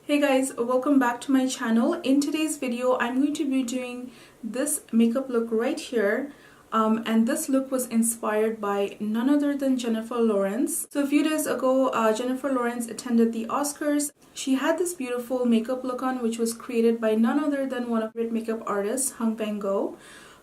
Hey guys, welcome back to my channel. In today's video, I'm going to be doing this makeup look right here. And this look was inspired by none other than Jennifer Lawrence. So a few days ago, Jennifer Lawrence attended the Oscars. She had this beautiful makeup look on, which was created by none other than one of her favorite makeup artists, Hung Vanngo.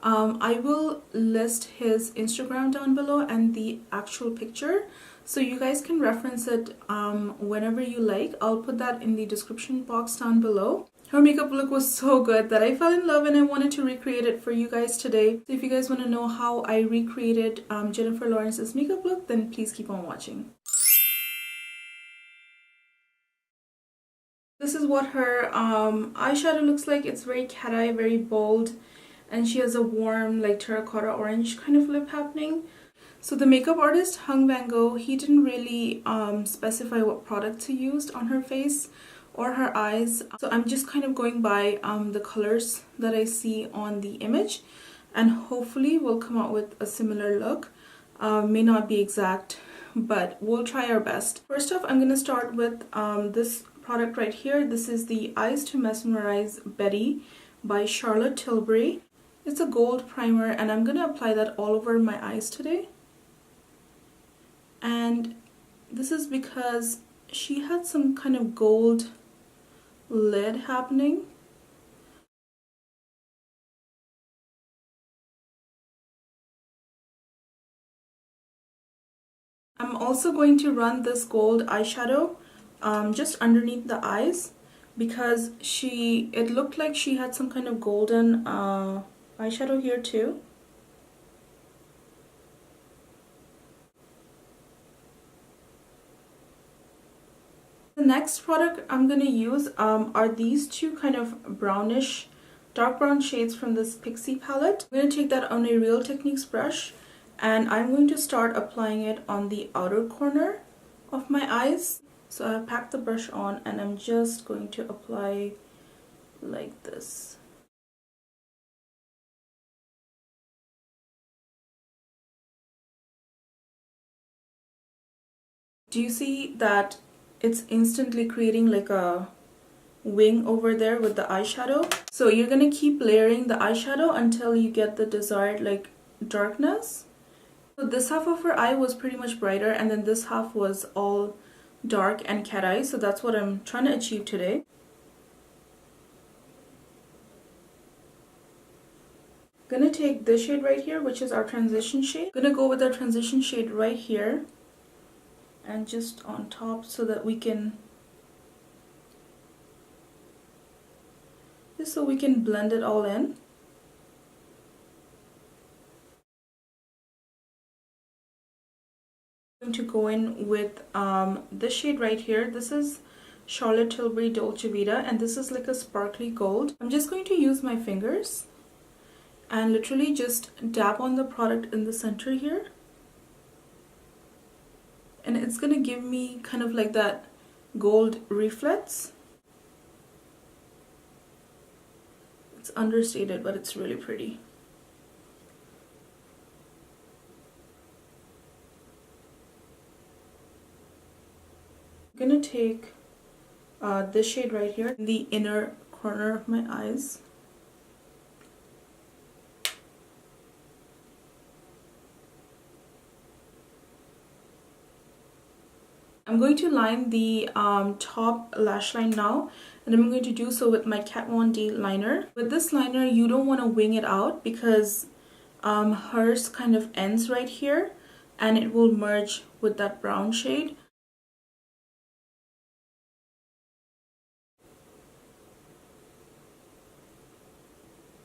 I will list his Instagram down below and the actual picture, so you guys can reference it whenever you like. I'll put that in the description box down below. Her makeup look was so good that I fell in love and I wanted to recreate it for you guys today. So if you guys want to know how I recreated Jennifer Lawrence's makeup look, then please keep on watching. This is what her eyeshadow looks like. It's very cat eye, very bold, and she has a warm like terracotta orange kind of lip happening. So the makeup artist Hung Vanngo, he didn't really specify what products he used on her face or her eyes. So I'm just kind of going by the colors that I see on the image, and hopefully we'll come out with a similar look. May not be exact, but we'll try our best. First off, I'm going to start with this product right here. This is the Eyes to Mesmerize Betty by Charlotte Tilbury. It's a gold primer, and I'm going to apply that all over my eyes today. And this is because she had some kind of gold lid happening. I'm also going to run this gold eyeshadow just underneath the eyes, because it looked like she had some kind of golden eyeshadow here too. The next product I'm going to use are these two kind of brownish, dark brown shades from this Pixi palette. I'm going to take that on a Real Techniques brush, and I'm going to start applying it on the outer corner of my eyes. So I've packed the brush on and I'm just going to apply like this. Do you see that it's instantly creating like a wing over there with the eyeshadow? So you're gonna keep layering the eyeshadow until you get the desired like darkness. So this half of her eye was pretty much brighter, and then this half was all dark and cat eye. So that's what I'm trying to achieve today. Gonna take this shade right here, which is our transition shade. Gonna go with our transition shade right here and just on top, so that we can blend it all in. I'm going to go in with this shade right here. This is Charlotte Tilbury Dolce Vita, and this is like a sparkly gold. I'm just going to use my fingers and literally just dab on the product in the center here, and it's gonna give me kind of like that gold reflex. It's understated, but it's really pretty. I'm gonna take this shade right here in the inner corner of my eyes. I'm going to line the top lash line now, and I'm going to do so with my KatVonD liner. With this liner, you don't want to wing it out, because hers kind of ends right here and it will merge with that brown shade.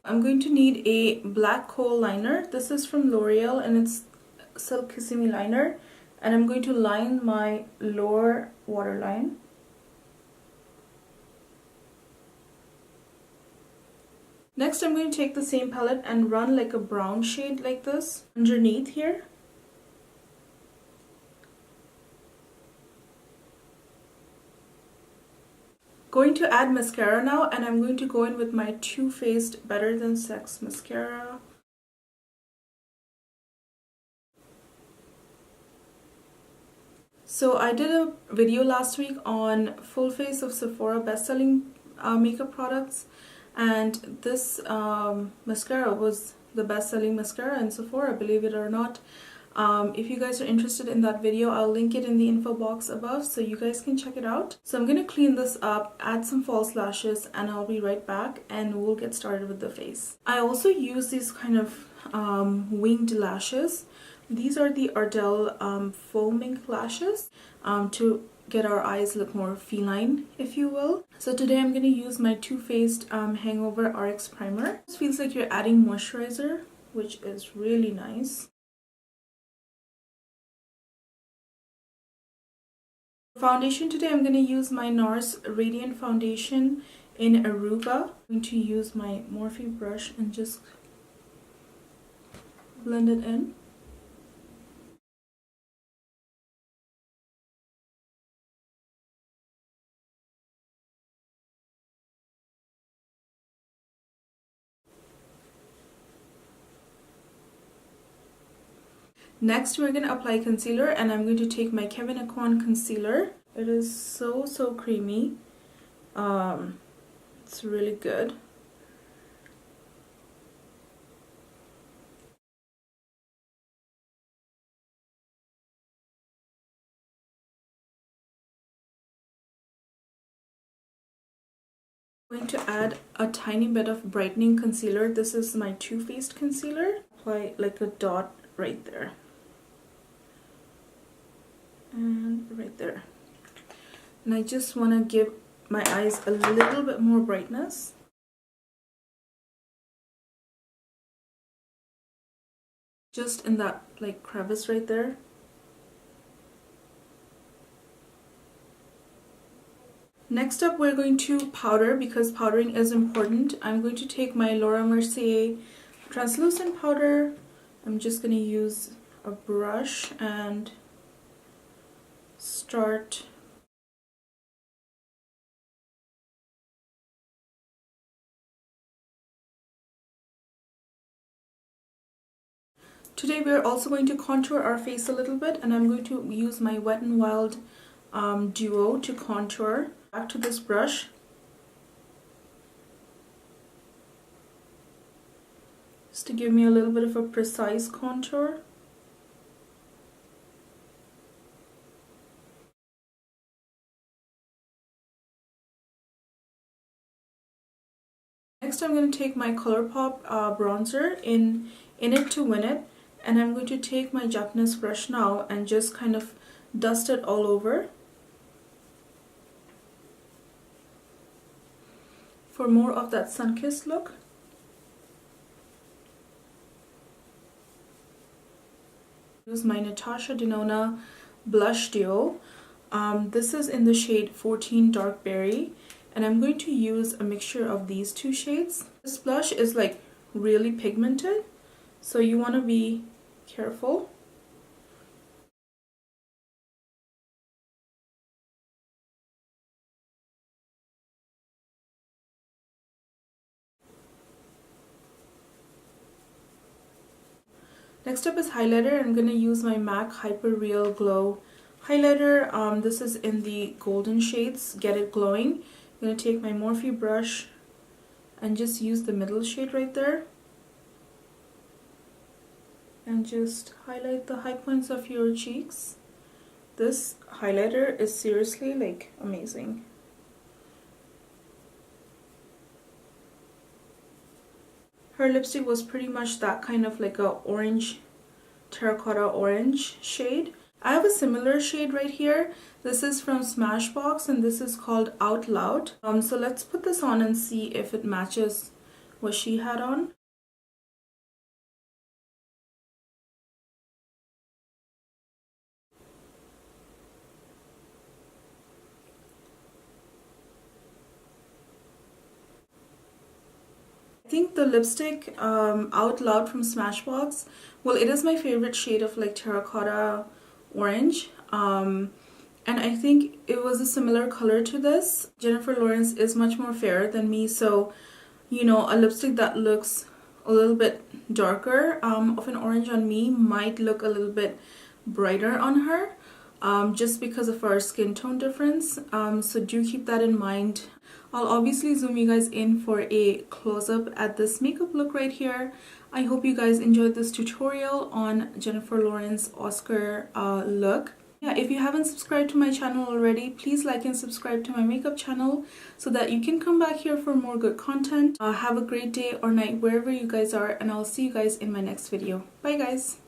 I'm going to need a black kohl liner. This is from Loreal and it's Silkkissime liner. And I'm going to line my lower waterline. Next, I'm going to take the same palette and run like a brown shade like this underneath here. Going to add mascara now, and I'm going to go in with my Too Faced Better Than Sex mascara. So I did a video last week on full face of Sephora best-selling makeup products, and this mascara was the best-selling mascara in Sephora, believe it or not. If you guys are interested in that video, I'll link it in the info box above so you guys can check it out. So I'm going to clean this up, add some false lashes, and I'll be right back and we'll get started with the face. I also use these kind of winged lashes. These are the Ardell foaming lashes to get our eyes look more feline, if you will. So today I'm going to use my Faced Hangover RX primer. This feels like you're adding moisturizer, which is really nice. Foundation today, I'm going to use my Nars Radiant Foundation in Aruba. I'm going to use my Morphe brush and just blend it in. Next, we're going to apply concealer, and I'm going to take my Kevyn Aucoin concealer. It is so creamy. It's really good. I'm going to add a tiny bit of brightening concealer. This is my Too Faced concealer. Apply like a dot right there. And right there. And I just want to give my eyes a little bit more brightness. Just in that like crevice right there. Next up, we're going to powder because powdering is important. I'm going to take my Laura Mercier translucent powder. I'm just going to use a brush and start Today we are also going to contour our face a little bit, and I'm going to use my Wet n Wild duo to contour. Back to this brush. Just to give me a little bit of a precise contour. Next, I'm going to take my Colourpop bronzer in It to Win It, and I'm going to take my Japanese brush now and just kind of dust it all over for more of that sun-kissed look. Use my Natasha Denona blush duo. This is in the shade 14 Dark Berry. And I'm going to use a mixture of these two shades. This blush is like really pigmented, so you want to be careful. Next up is highlighter. I'm going to use my MAC HyperReal Glow highlighter. This is in the golden shades, Get It Glowing. I'm going to take my Morphe brush and just use the middle shade right there and just highlight the high points of your cheeks. This highlighter is seriously like amazing. Her lipstick was pretty much that kind of like a orange, terracotta orange shade. I have a similar shade right here. This is from Smashbox and this is called Out Loud. So let's put this on and see if it matches what she had on. I think the lipstick Out Loud from Smashbox, well, it is my favorite shade of like terracotta orange, and I think it was a similar color to this. Jennifer Lawrence is much more fairer than me, so you know, a lipstick that looks a little bit darker of an orange on me might look a little bit brighter on her. just because of our skin tone difference. So do keep that in mind. I'll obviously zoom you guys in for a close-up at this makeup look right here. I hope you guys enjoyed this tutorial on Jennifer Lawrence Oscar look. Yeah, if you haven't subscribed to my channel already, please like and subscribe to my makeup channel so that you can come back here for more good content. Have a great day or night wherever you guys are, and I'll see you guys in my next video. Bye guys!